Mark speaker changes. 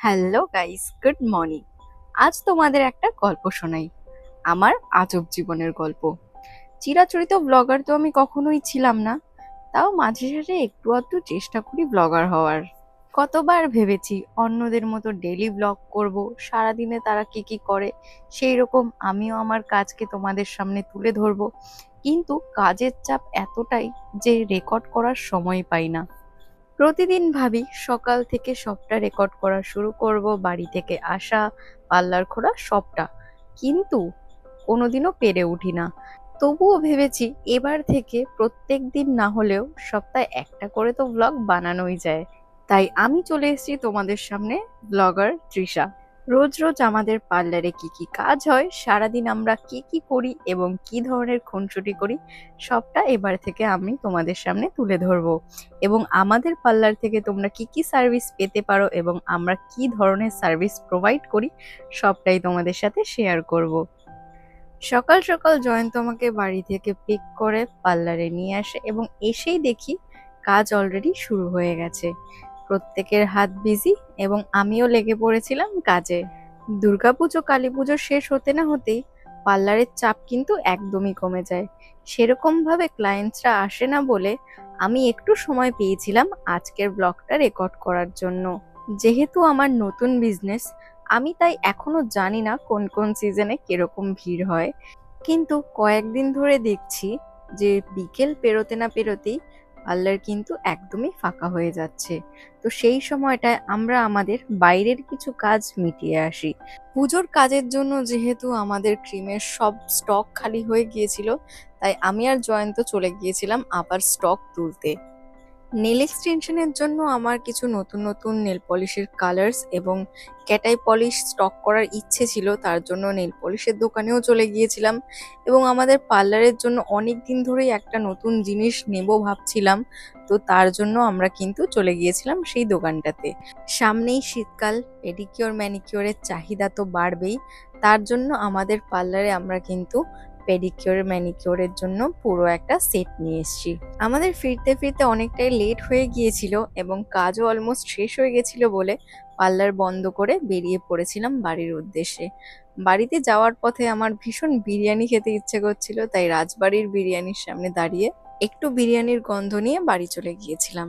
Speaker 1: Hello guys, good morning. আজ তোমাদের একটা গল্প শোনাই, আমার আজব জীবনের গল্প। চিরাচরিত ব্লগার তো আমি কখনোই ছিলাম না, তাও মাঝে সাঝে একটু আধটু চেষ্টা করি ব্লগার হওয়ার। কতবার ভেবেছি অন্যদের মতো ডেইলি ব্লগ করব, সারাদিনে তারা কি কি করে সেই রকম আমিও আমার কাজকে তোমাদের সামনে তুলে ধরবো, কিন্তু কাজের চাপ এতটাই যে রেকর্ড করার সময় পাই না। প্রতিদিন ভাবি সকাল থেকে সবটা রেকর্ড করা শুরু করব, বাড়ি থেকে আসা, পার্লার খোলা সবটা, কিন্তু কোনোদিনও পেরে উঠি না। তবুও ভেবেছি এবার থেকে প্রত্যেক দিন না হলেও সপ্তাহে একটা করে তো ব্লগ বানানোই যায়। তাই আমি চলে এসেছি তোমাদের সামনে, ব্লগার তৃষা। রোজ রোজ আমাদের পার্লারে কি কি কাজ হয়, সারাদিন আমরা কি কি করি এবং কি ধরনের খুনসুটি করি, সবটা এবার থেকে আমি তোমাদের সামনে তুলে ধরবো। এবং আমাদের পার্লার থেকে তোমরা কি কি সার্ভিস পেতে পারো এবং আমরা কি ধরনের সার্ভিস প্রোভাইড করি, সবটাই তোমাদের সাথে শেয়ার করব। সকাল সকাল জয়ন্ত আমাকে বাড়ি থেকে পিক করে পার্লারে নিয়ে আসে এবং এসেই দেখি কাজ অলরেডি শুরু হয়ে গেছে। প্রত্যেকের হাত বিজি এবং আমিও লেগে পড়েছিলাম কাজে। দুর্গাপুজো কালী পুজো শেষ হতে না হতেই পার্লারের চাপ কিন্তু একদমই কমে যায়। সেরকম ভাবে ক্লায়েন্টসরা আসে না বলে আমি একটু সময় পেয়েছিলাম আজকের ব্লগটা রেকর্ড করার জন্য। যেহেতু আমার নতুন বিজনেস, আমি তাই এখনো জানি না কোন কোন সিজনে কিরকম ভিড় হয়, কিন্তু কয়েকদিন ধরে দেখছি যে বিকেল পেরোতে না পেরোতেই পার্লার কিন্তু একদমই ফাঁকা হয়ে যাচ্ছে। তো সেই সময়টায় আমরা আমাদের বাইরের কিছু কাজ মিটিয়ে আসি। পুজোর কাজের জন্য যেহেতু আমাদের ক্রিমের সব স্টক খালি হয়ে গিয়েছিল, তাই আমি আর জয়ন্ত চলে গিয়েছিলাম আবার স্টক তুলতে। নেল এক্সটেনশনের জন্য আমার কিছু নতুন নতুন নেল পলিশের কালার্স এবং ক্যাটাই পলিশ স্টক করার ইচ্ছে ছিল, তার জন্য নেল পলিশের দোকানেও চলে গিয়েছিলাম। এবং আমাদের পার্লারের জন্য অনেক দিন ধরেই একটা নতুন জিনিস নেব ভাবছিলাম, তো তার জন্য আমরা কিন্তু চলে গিয়েছিলাম সেই দোকানটাতে। সামনেই শীতকাল, পেডিকিওর ম্যানিকিওরের চাহিদা তো বাড়বেই, তার জন্য আমাদের পার্লারে আমরা কিন্তু পেডিকিওর ম্যানিকিওরের জন্য পুরো একটা সেট নিয়ে এসেছি। আমাদের ফিরতে ফিরতে অনেকটাই লেট হয়ে গিয়েছিল এবং কাজও অলমোস্ট শেষ হয়ে গেছিল বলে পার্লার বন্ধ করে বেরিয়ে পড়েছিলাম বাড়ির উদ্দেশ্যে। বাড়িতে যাওয়ার পথে আমার ভীষণ বিরিয়ানি খেতে ইচ্ছে করছিল, তাই রাজবাড়ির বিরিয়ানির সামনে দাঁড়িয়ে একটু বিরিয়ানির গন্ধ নিয়ে বাড়ি চলে গিয়েছিলাম।